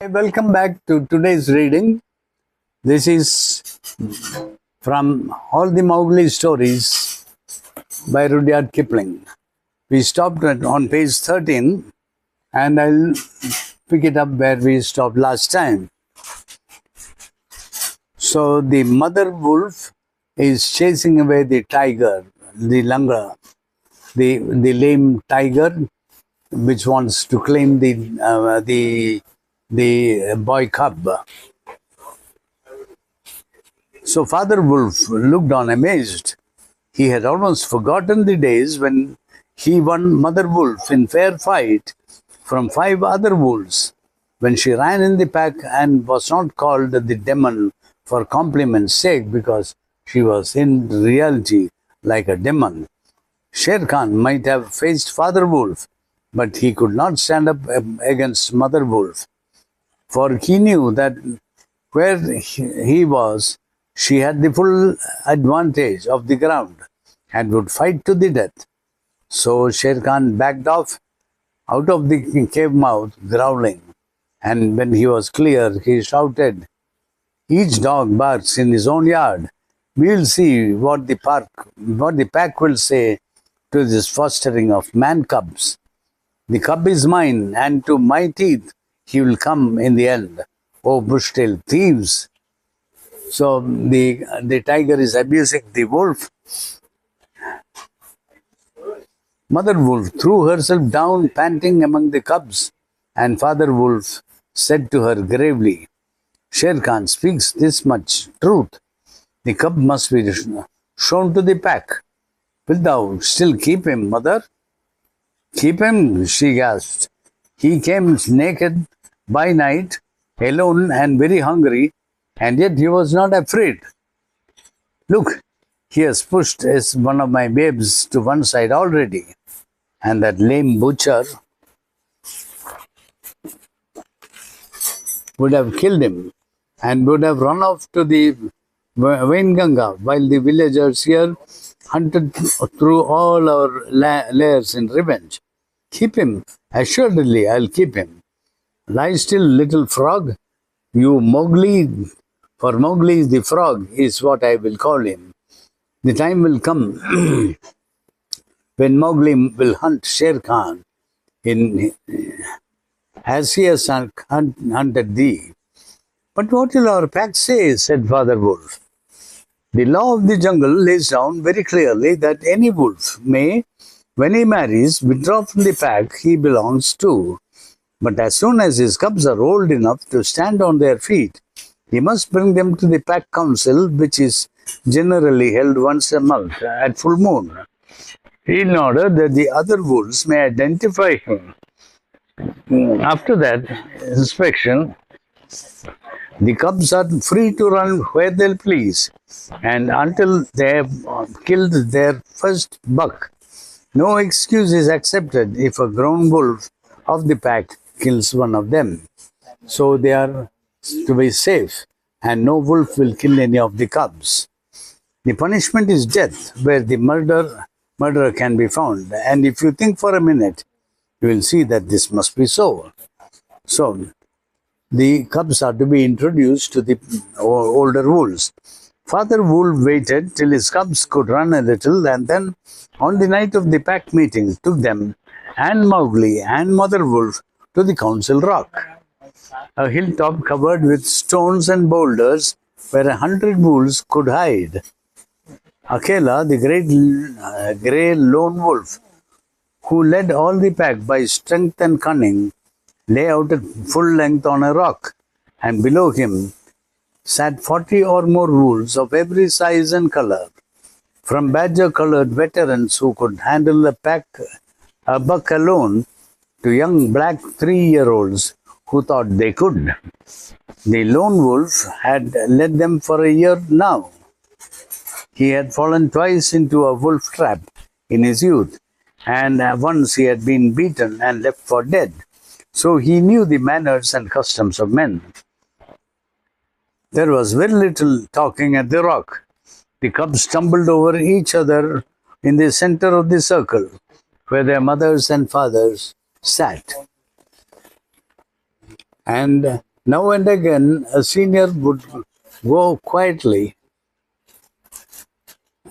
Welcome back to today's reading. This is from All the Mowgli Stories by Rudyard Kipling. We stopped on page 13 and I'll pick it up where we stopped last time. So the mother wolf is chasing away the tiger, the langur, the lame tiger, which wants to claim the boy cub. So Father Wolf looked on amazed. He had almost forgotten the days when he won Mother Wolf in fair fight from 5 other wolves, when she ran in the pack and was not called the demon for compliment's sake because she was in reality like a demon. Shere Khan might have faced Father Wolf, but he could not stand up against Mother Wolf, for he knew that where he was, she had the full advantage of the ground and would fight to the death. So Shere Khan backed off out of the cave mouth, growling, and when he was clear, he shouted, "Each dog barks in his own yard. We'll see what the pack will say to this fostering of man cubs. The cub is mine, and to my teeth he will come in the end. Oh, bush-tailed thieves!" So the tiger is abusing the wolf. Mother wolf threw herself down, panting among the cubs, and Father wolf said to her gravely, "Shere Khan speaks this much truth. The cub must be shown to the pack. Wilt thou still keep him, mother?" "Keep him?" she gasped. "He came naked by night, alone and very hungry, and yet he was not afraid. Look, he has pushed one of my babes to one side already, and that lame butcher would have killed him and would have run off to the Wainganga while the villagers here hunted through all our lairs in revenge. Keep him. Assuredly, I'll keep him. Lie still, little frog. You Mowgli, for Mowgli the frog is what I will call him. The time will come when Mowgli will hunt Shere Khan as he has hunted thee." "But what will our pack say?" said Father Wolf. "The law of the jungle lays down very clearly that any wolf may, when he marries, withdraw from the pack he belongs to. But as soon as his cubs are old enough to stand on their feet, he must bring them to the pack council, which is generally held once a month at full moon, in order that the other wolves may identify him. After that inspection, the cubs are free to run where they please, and until they have killed their first buck. No excuse is accepted if a grown wolf of the pack kills one of them. So they are to be safe, and no wolf will kill any of the cubs. The punishment is death, where the murderer can be found. And if you think for a minute, you will see that this must be so. So the cubs are to be introduced to the older wolves. Father Wolf waited till his cubs could run a little, and then, on the night of the pack meeting, took them and Mowgli and Mother Wolf to the council rock, a hilltop covered with stones and boulders where 100 wolves could hide. Akela, the great grey lone wolf, who led all the pack by strength and cunning, lay out at full length on a rock, and below him sat 40 or more wolves of every size and color, from badger-colored veterans who could handle a buck alone, to young black 3-year-olds who thought they could. The lone wolf had led them for a year now. He had fallen twice into a wolf trap in his youth, and once he had been beaten and left for dead. So he knew the manners and customs of men. There was very little talking at the rock. The cubs stumbled over each other in the center of the circle, where their mothers and fathers sat. And now and again, a senior would go quietly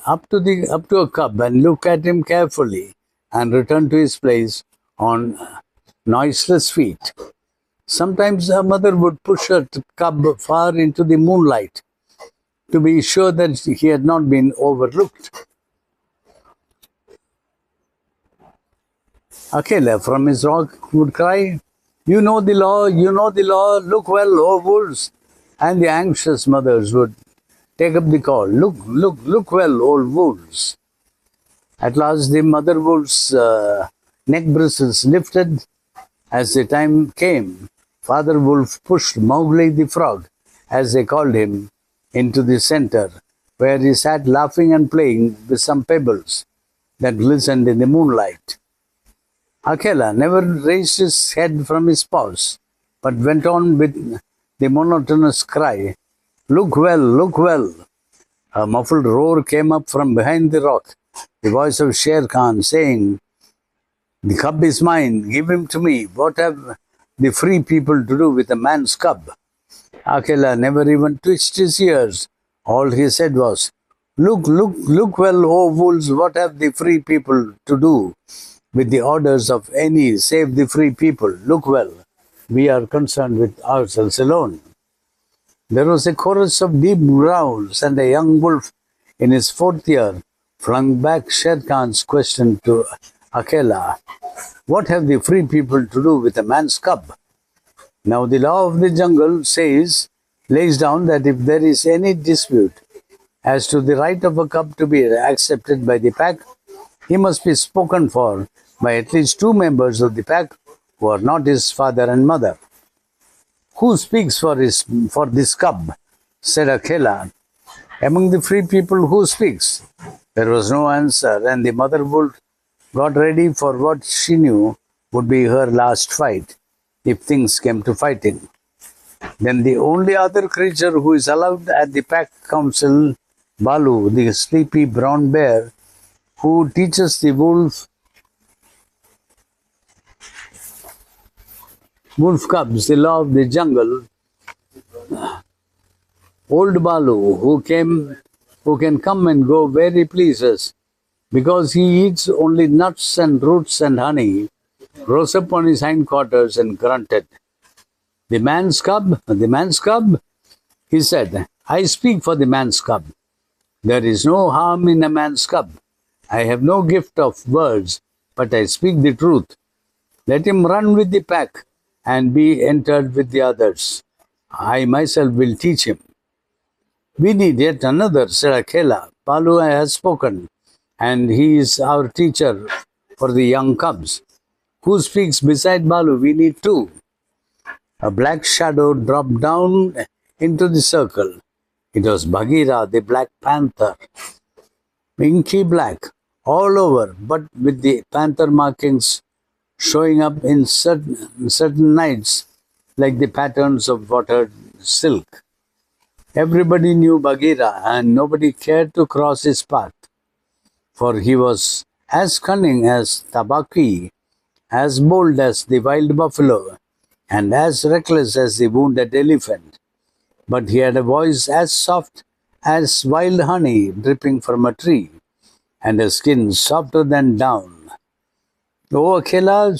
up to a cub and look at him carefully and return to his place on noiseless feet. Sometimes a mother would push her cub far into the moonlight to be sure that he had not been overlooked. Akela from his rock would cry, "You know the law, you know the law, look well, O wolves." And the anxious mothers would take up the call, "Look, look, look well, old wolves." At last, the mother wolf's neck bristles lifted as the time came. Father Wolf pushed Mowgli the frog, as they called him, into the center, where he sat laughing and playing with some pebbles that glistened in the moonlight. Akela never raised his head from his paws, but went on with the monotonous cry, "Look well, look well." A muffled roar came up from behind the rock, the voice of Sher Khan saying, "The cub is mine, give him to me. What have the free people to do with a man's cub?" Akela never even twitched his ears. All he said was, "Look, look, look well, O wolves, what have the free people to do with the orders of any save the free people? Look well, we are concerned with ourselves alone." There was a chorus of deep growls, and a young wolf in his fourth year flung back Sher Khan's question to Akela, "What have the free people to do with a man's cub?" Now the law of the jungle lays down that if there is any dispute as to the right of a cub to be accepted by the pack, he must be spoken for by at least two members of the pack who are not his father and mother. "Who speaks for this cub?" said Akela. "Among the free people, who speaks?" There was no answer, and the mother wolf got ready for what she knew would be her last fight, if things came to fighting. Then the only other creature who is allowed at the pack council, Balu, the sleepy brown bear, who teaches the wolf cubs the law of the jungle. Old Balu, who can come and go where he pleases, because he eats only nuts and roots and honey, rose up on his hindquarters and grunted. The man's cub, he said, "I speak for the man's cub. There is no harm in a man's cub. I have no gift of words, but I speak the truth. Let him run with the pack and be entered with the others. I myself will teach him." "We need yet another," said Akela. "Balu has spoken, and he is our teacher for the young cubs. Who speaks beside Balu? We need two." A black shadow dropped down into the circle. It was Bagheera, the Black Panther. Inky black all over, but with the panther markings showing up in certain nights like the patterns of watered silk. Everybody knew Bagheera, and nobody cared to cross his path, for he was as cunning as Tabaki, as bold as the wild buffalo, and as reckless as the wounded elephant. But he had a voice as soft as wild honey dripping from a tree, and a skin softer than down. "O Akela,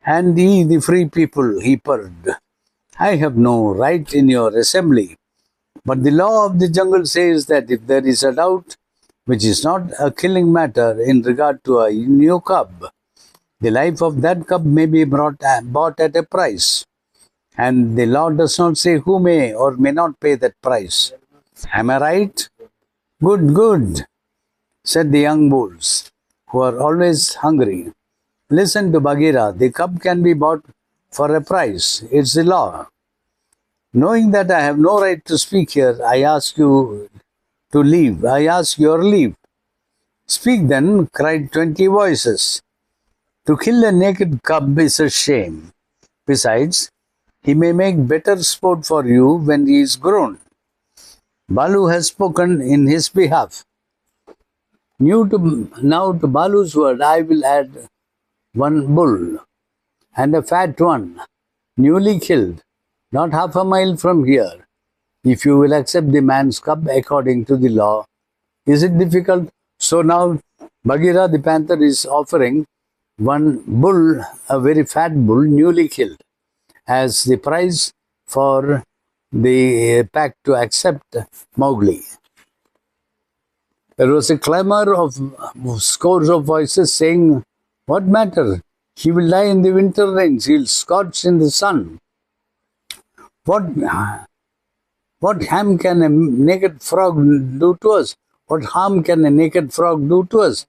and ye the free people," he purred, "I have no right in your assembly. But the law of the jungle says that if there is a doubt, which is not a killing matter in regard to a new cub, the life of that cub may be bought at a price. And the law does not say who may or may not pay that price. Am I right?" "Good, good," said the young wolves, who are always hungry. "Listen to Bagheera. The cub can be bought for a price. It's the law. Knowing that I have no right to speak here, I ask you to leave. I ask your leave." "Speak then," cried 20 voices. "To kill a naked cub is a shame. Besides, he may make better sport for you when he is grown. Balu has spoken in his behalf. Now to Balu's word I will add one bull, and a fat one, newly killed. not half a mile from here. If you will accept the man's cub according to the law, is it difficult? So now Bagheera the panther is offering one bull, a very fat bull, newly killed, as the price for the pack to accept Mowgli. There was a clamor of scores of voices saying, "What matter? He will die in the winter rains. He'll scorch in the sun. What what harm can a naked frog do to us? What harm can a naked frog do to us?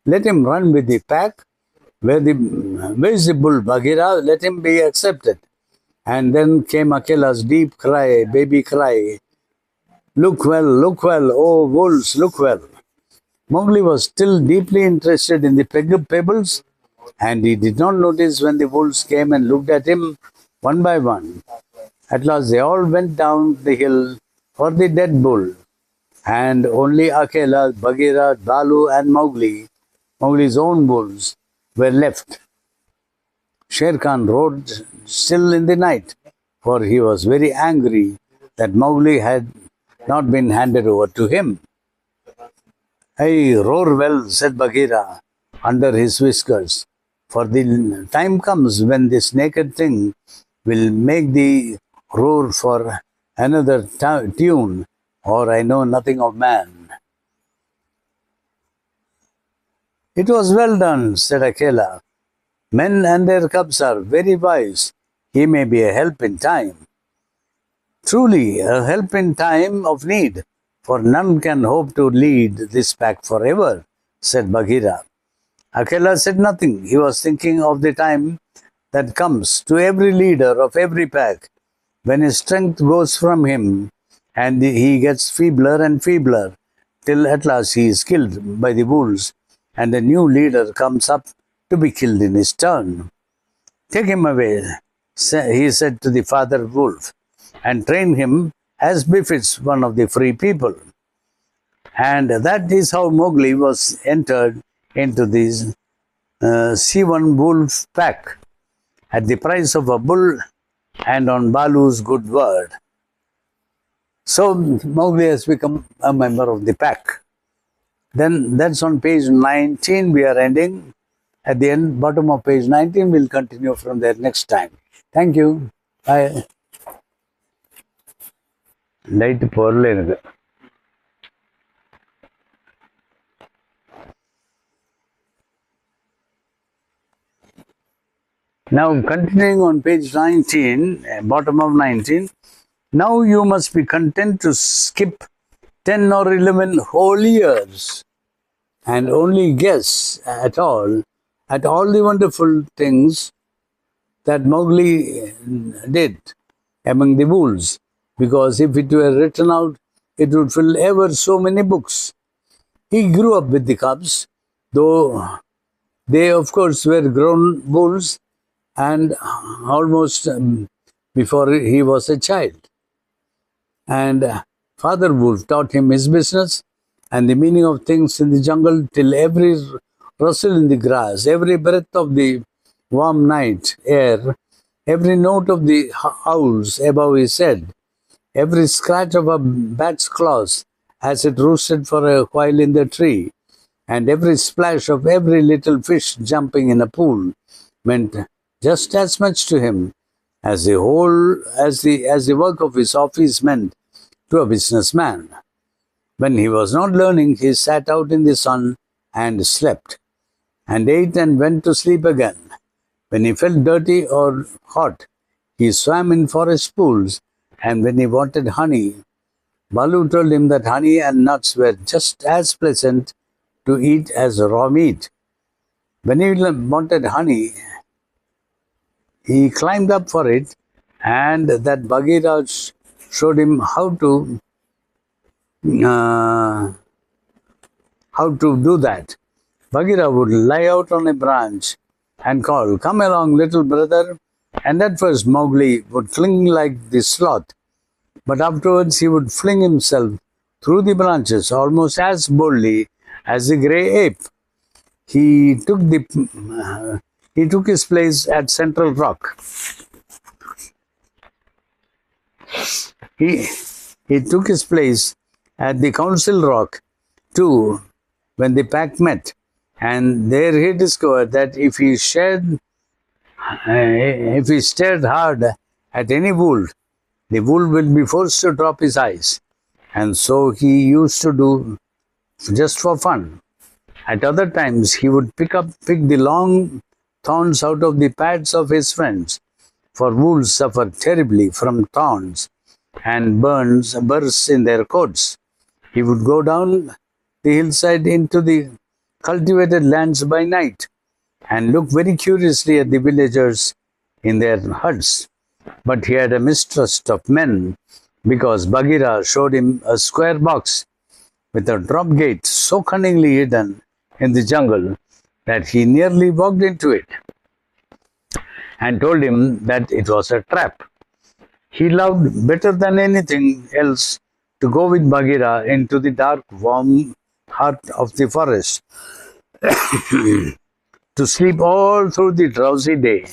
Let him run with the pack. Where is the bull, Bagheera? Let him be accepted." And then came Akela's deep cry, baby cry. Look well, oh wolves, look well. Mowgli was still deeply interested in the pebbles, and he did not notice when the wolves came and looked at him one by one. At last they all went down the hill for the dead bull, and only Akela, Bagheera, Balu, and Mowgli, Mowgli's own wolves, were left. Shere Khan rode still in the night, for he was very angry that Mowgli had not been handed over to him. "Hey, roar well," said Bagheera under his whiskers, "for the time comes when this naked thing will make thee roar for another tune, or I know nothing of man." "It was well done," said Akela. "Men and their cubs are very wise. He may be a help in time." "Truly, a help in time of need, for none can hope to lead this pack forever," said Bagheera. Akela said nothing. He was thinking of the time that comes to every leader of every pack, when his strength goes from him and he gets feebler and feebler, till at last he is killed by the wolves, and a new leader comes up to be killed in his turn. "Take him away," he said to the father wolf, "and train him as befits one of the free people." And that is how Mowgli was entered into this C1 wolf pack at the price of a bull and on Balu's good word. So Mowgli has become a member of the pack. Then that's on page 19. We are ending. At the end, bottom of page 19, we'll continue from there next time. Thank you. Bye. Light பொருள் எனக்கு. Now continuing on page 19, bottom of 19. Now you must be content to skip 10 or 11 whole years and only guess at all the wonderful things that Mowgli did among the wolves, because if it were written out, it would fill ever so many books. He grew up with the cubs, though they, of course, were grown wolves, and almost before he was a child. And Father Wolf taught him his business and the meaning of things in the jungle, till every rustle in the grass, every breath of the warm night air, every note of the owls above his head, every scratch of a bat's claws as it roosted for a while in the tree, and every splash of every little fish jumping in a pool meant just as much to him as the work of his office meant to a businessman. When he was not learning, he sat out in the sun and slept, and ate and went to sleep again. When he felt dirty or hot, he swam in forest pools, and when he wanted honey, Balu told him that honey and nuts were just as pleasant to eat as raw meat. When he wanted honey, he climbed up for it, and that Bagheera showed him how to do that. Bagheera would lie out on a branch and call, "Come along, little brother." And at first Mowgli would cling like the sloth, but afterwards he would fling himself through the branches almost as boldly as the grey ape. He took his place at Central Rock. He, he took his place at the council rock too when the pack met, and there he discovered that if he stared hard at any wolf, the wolf will be forced to drop his eyes. And so he used to do just for fun. At other times, he would pick the long thorns out of the pads of his friends, for wolves suffer terribly from thorns and bursts in their coats. He would go down the hillside into the cultivated lands by night and look very curiously at the villagers in their huts. But he had a mistrust of men because Bagheera showed him a square box with a drop gate so cunningly hidden in the jungle that he nearly walked into it and told him that it was a trap. He loved better than anything else to go with Bagheera into the dark, warm heart of the forest, to sleep all through the drowsy day,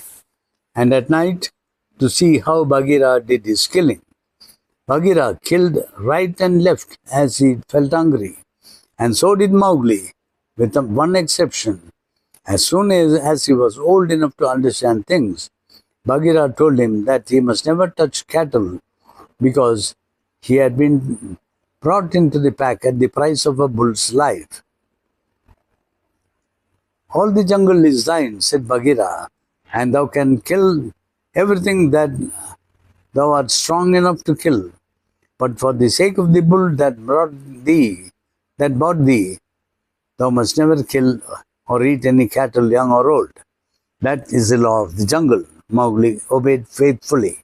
and at night to see how Bagheera did his killing. Bagheera killed right and left as he felt hungry, and so did Mowgli, with one exception. As soon as he was old enough to understand things, Bagheera told him that he must never touch cattle because he had been brought into the pack at the price of a bull's life. All the jungle is thine, said Bagheera, and thou can kill everything that thou art strong enough to kill. But for the sake of the bull that bought thee, thou must never kill or eat any cattle, young or old. That is the law of the jungle. Mowgli obeyed faithfully.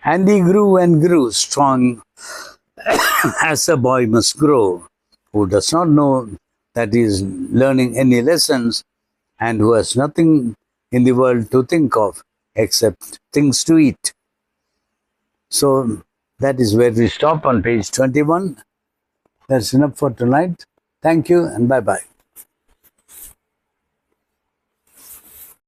And he grew and grew strong as a boy must grow, who does not know that he is learning any lessons and who has nothing in the world to think of except things to eat. So that is where we stop on page 21. That's enough for tonight. Thank you and bye-bye.